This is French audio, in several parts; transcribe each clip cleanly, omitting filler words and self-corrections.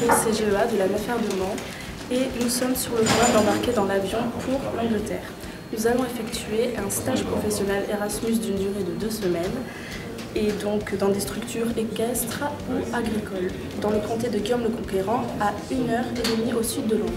lycée CGEA de la Nefère de Mans et nous sommes sur le point d'embarquer dans l'avion pour l'Angleterre. Nous allons effectuer un stage professionnel Erasmus d'une durée de 2 semaines et donc dans des structures équestres ou agricoles, dans le comté de Guillaume-le-Conquérant, à 1h30 au sud de Londres.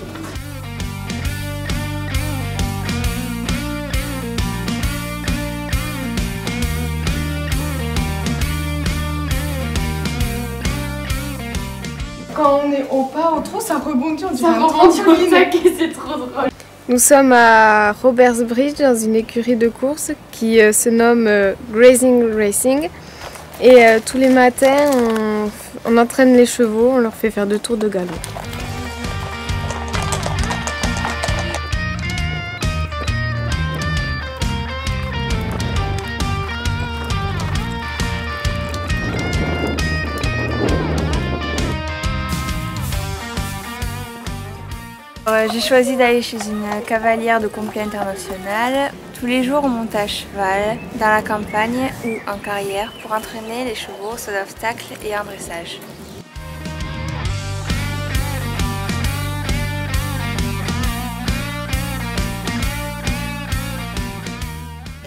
Quand on part en trou, ça rebondit, on dirait un trampoline. C'est trop drôle. Nous sommes à Robertsbridge dans une écurie de course qui se nomme Grazing Racing. Et tous les matins, on entraîne les chevaux, on leur fait faire 2 tours de galop. J'ai choisi d'aller chez une cavalière de complet international. Tous les jours on monte à cheval, dans la campagne ou en carrière pour entraîner les chevaux sur l'obstacle et en dressage.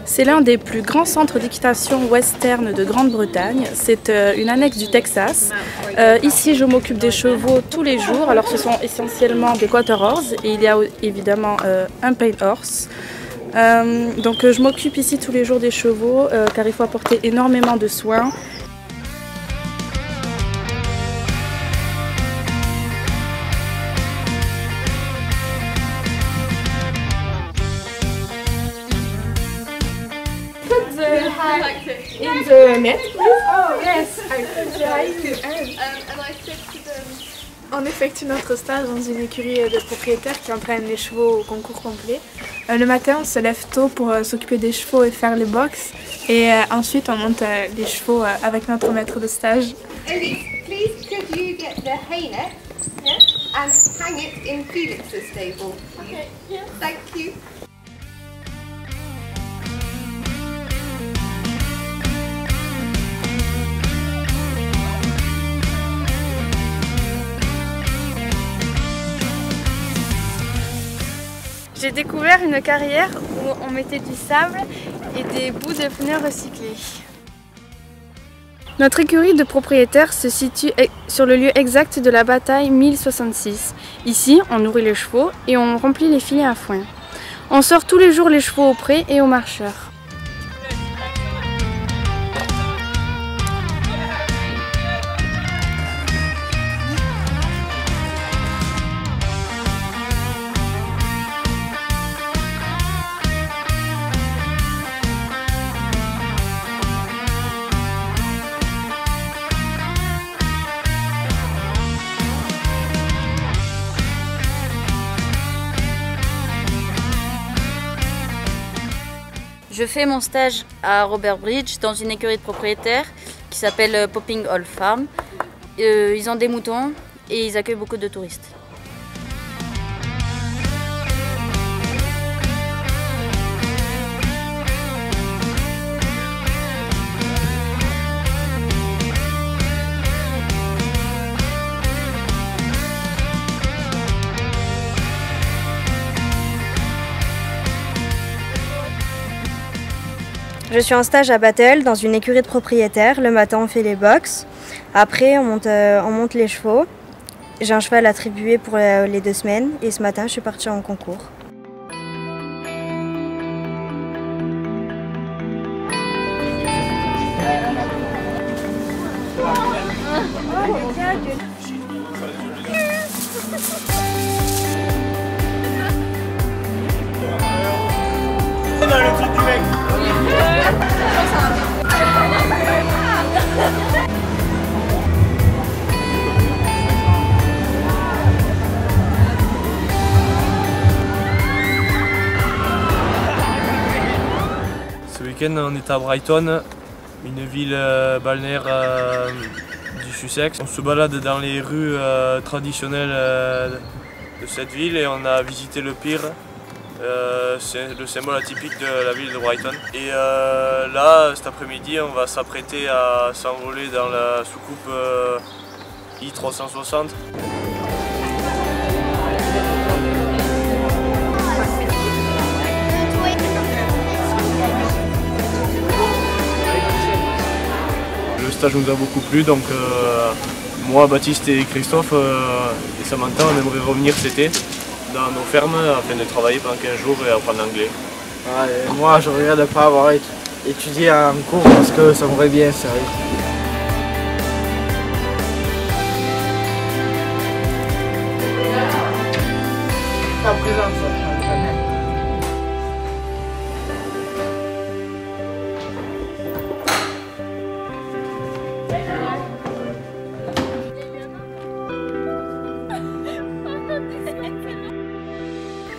C'est l'un des plus grands centres d'équitation western de Grande-Bretagne. C'est une annexe du Texas. Ici, je m'occupe des chevaux tous les jours. Alors, ce sont essentiellement des quarter horse et il y a évidemment un paint horse. Donc, je m'occupe ici tous les jours des chevaux car il faut apporter énormément de soins. In the net, please? Oh yes, I could. On effectue notre stage dans une écurie de propriétaires qui entraînent les chevaux au concours complet. Le matin, on se lève tôt pour s'occuper des chevaux et faire les box. Et ensuite, on monte les chevaux avec notre maître de stage. Elise, please could you get the hay net and hang it in Felix's stable? Okay, yeah. Thank you. J'ai découvert une carrière où on mettait du sable et des bouts de pneus recyclés. Notre écurie de propriétaires se situe sur le lieu exact de la bataille 1066. Ici, on nourrit les chevaux et on remplit les filets à foin. On sort tous les jours les chevaux au pré et aux marcheurs. Je fais mon stage à Robertsbridge dans une écurie de propriétaires qui s'appelle Popping Hall Farm. Ils ont des moutons et ils accueillent beaucoup de touristes. Je suis en stage à Battle dans une écurie de propriétaires. Le matin, on fait les box. Après, on monte les chevaux. J'ai un cheval attribué pour les 2 semaines. Et ce matin, je suis partie en concours. Le truc du mec. Ce week-end, on est à Brighton, une ville balnéaire du Sussex. On se balade dans les rues traditionnelles de cette ville et on a visité le pier. C'est le symbole atypique de la ville de Brighton. Et là, cet après-midi, on va s'apprêter à s'envoler dans la soucoupe I-360. stage nous a beaucoup plu, donc moi, Baptiste et Christophe et Samantha, on aimerait revenir cet été dans nos fermes afin de travailler pendant 15 jours et apprendre l'anglais. Moi, je regrette de ne pas avoir étudié en cours parce que ça m'aurait bien servi. La présence.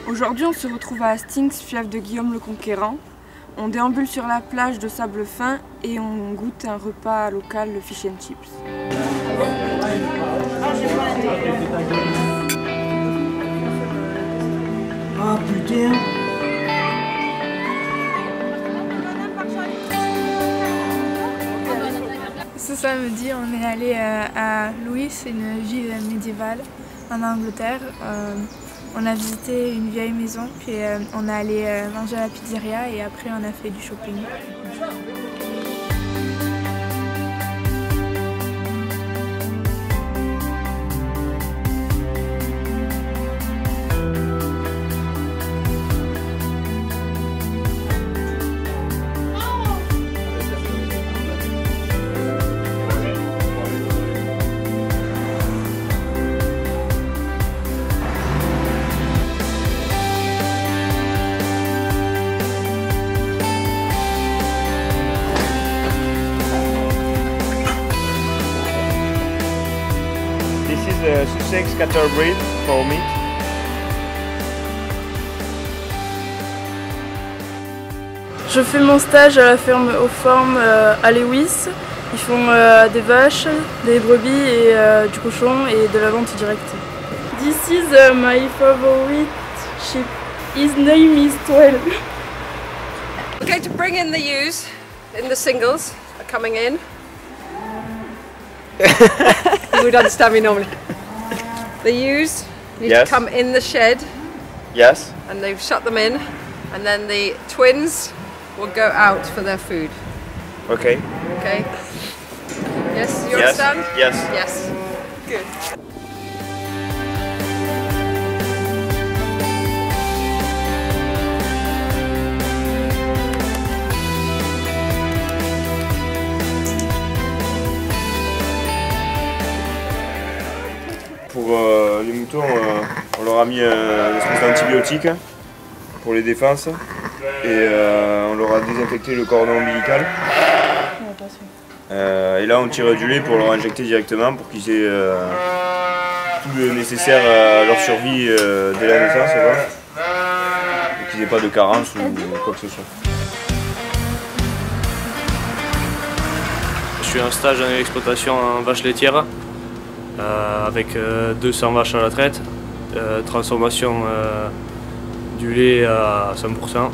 Aujourd'hui, on se retrouve à Hastings, fief de Guillaume le Conquérant. On déambule sur la plage de sable fin et on goûte un repas local, le fish and chips. Ah putain! Ce samedi, on est allé à Lewis, une ville médiévale en Angleterre. On a visité une vieille maison, puis on est allé manger à la pizzeria et après on a fait du shopping. Sussex cattle breed for meat. Je fais mon stage à la ferme aux formes à Lewis. Ils font des vaches, des brebis et du cochon et de la vente directe. This is my favorite sheep. His name is 12. We're going to bring in the ewes in the singles are coming in. You would understand me normally. The ewes need to come in the shed. Yes. And they've shut them in. And then the twins will go out for their food. Okay. Okay. Yes, you understand? Yes. Yes. Good. Pour les moutons, on leur a mis une espèce d'antibiotique pour les défenses et on leur a désinfecté le cordon ombilical. Et là on tire du lait pour leur injecter directement pour qu'ils aient tout le nécessaire à leur survie dès la naissance et qu'ils n'aient pas de carence ou quoi que ce soit. Je suis en stage dans l'exploitation en vache laitière. Avec 200 vaches à la traite, transformation du lait à 100%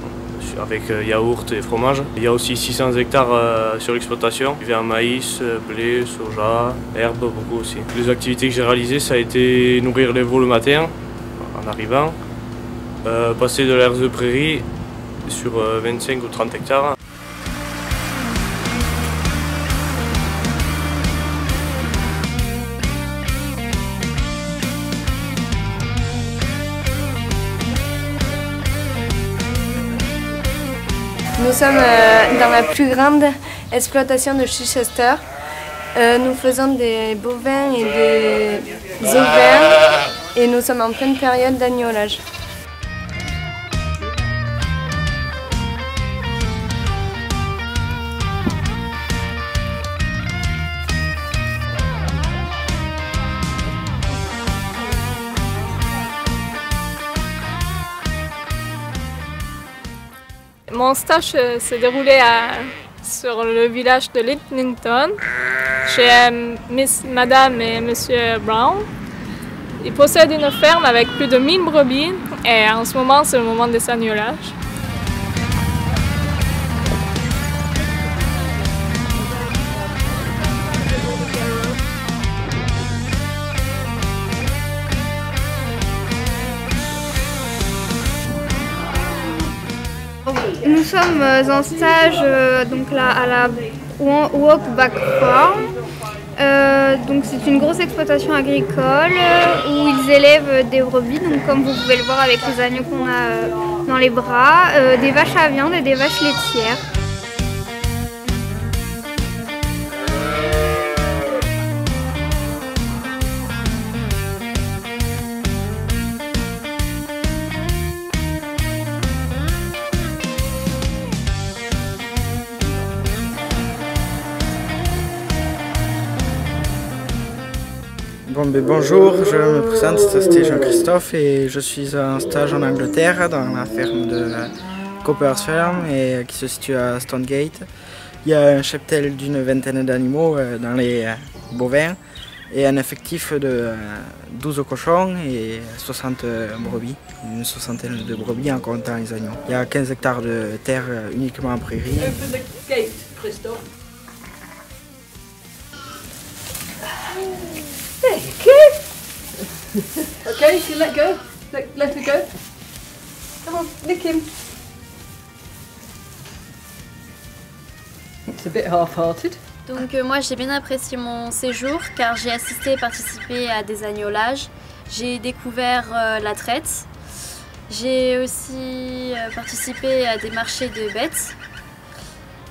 avec yaourt et fromage. Il y a aussi 600 hectares sur l'exploitation, il y a maïs, blé, soja, herbe beaucoup aussi. Les activités que j'ai réalisées, ça a été nourrir les veaux le matin en arrivant, passer de l'herbe de prairie sur 25 ou 30 hectares. Nous sommes dans la plus grande exploitation de Chichester. Nous faisons des bovins et des ovins et nous sommes en pleine période d'agnolage. Mon stage s'est déroulé sur le village de Littlington, chez Madame et Monsieur Brown. Ils possèdent une ferme avec plus de 1000 brebis et en ce moment, c'est le moment des agnolages. Nous sommes en stage donc là, à la Walk-Back Farm. Donc c'est une grosse exploitation agricole où ils élèvent des brebis, donc comme vous pouvez le voir avec les agneaux qu'on a dans les bras, des vaches à viande et des vaches laitières. Bonjour, je me présente, c'est Jean-Christophe et je suis en stage en Angleterre dans la ferme de Cooper's Farm et qui se situe à Stonegate. Il y a un cheptel d'une vingtaine d'animaux dans les bovins et un effectif de 12 cochons et 60 brebis, une soixantaine de brebis en comptant les agneaux. Il y a 15 hectares de terre uniquement en prairie. Open the gate, Christophe. There you go. Okay, so let go. Let her go. Come on, lick him. It's a bit half-hearted. Donc moi j'ai bien apprécié mon séjour car j'ai assisté et participé à des agnolages. J'ai découvert la traite. J'ai aussi participé à des marchés de bêtes.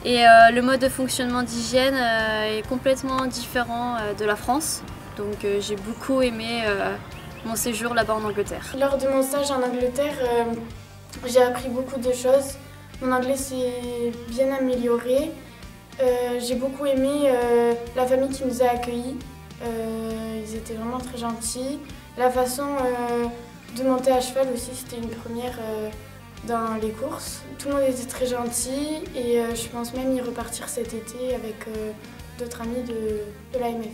Et le mode de fonctionnement d'hygiène est complètement différent de la France. Donc j'ai beaucoup aimé mon séjour là-bas en Angleterre. Lors de mon stage en Angleterre, j'ai appris beaucoup de choses. Mon anglais s'est bien amélioré. J'ai beaucoup aimé la famille qui nous a accueillis. Ils étaient vraiment très gentils. La façon de monter à cheval aussi, c'était une première dans les courses. Tout le monde était très gentil et je pense même y repartir cet été avec d'autres amis de l'AMF.